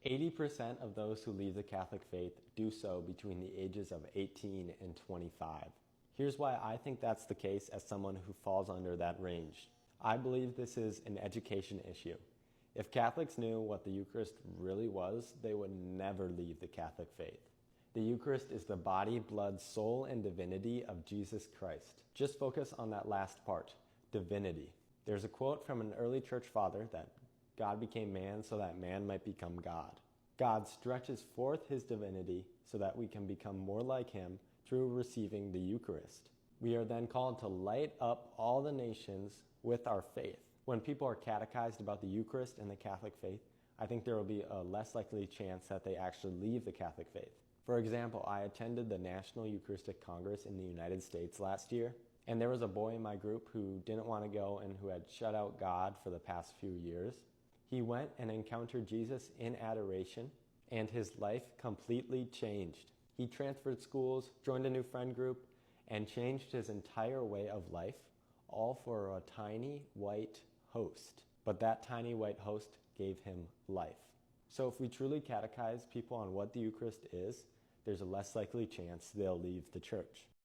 80% of those who leave the Catholic faith do so between the ages of 18 and 25. Here's why I think that's the case as someone who falls under that range. I believe this is an education issue. If Catholics knew what the Eucharist really was, they would never leave the Catholic faith. The Eucharist is the body, blood, soul, and divinity of Jesus Christ. Just focus on that last part, divinity. There's a quote from an early church father that God became man so that man might become God. God stretches forth his divinity so that we can become more like him through receiving the Eucharist. We are then called to light up all the nations with our faith. When people are catechized about the Eucharist and the Catholic faith, I think there will be a less likely chance that they actually leave the Catholic faith. For example, I attended the National Eucharistic Congress in the United States last year, and there was a boy in my group who didn't want to go and who had shut out God for the past few years. He went and encountered Jesus in adoration, and his life completely changed. He transferred schools, joined a new friend group, and changed his entire way of life, all for a tiny white host. But that tiny white host gave him life. So if we truly catechize people on what the Eucharist is, there's a less likely chance they'll leave the church.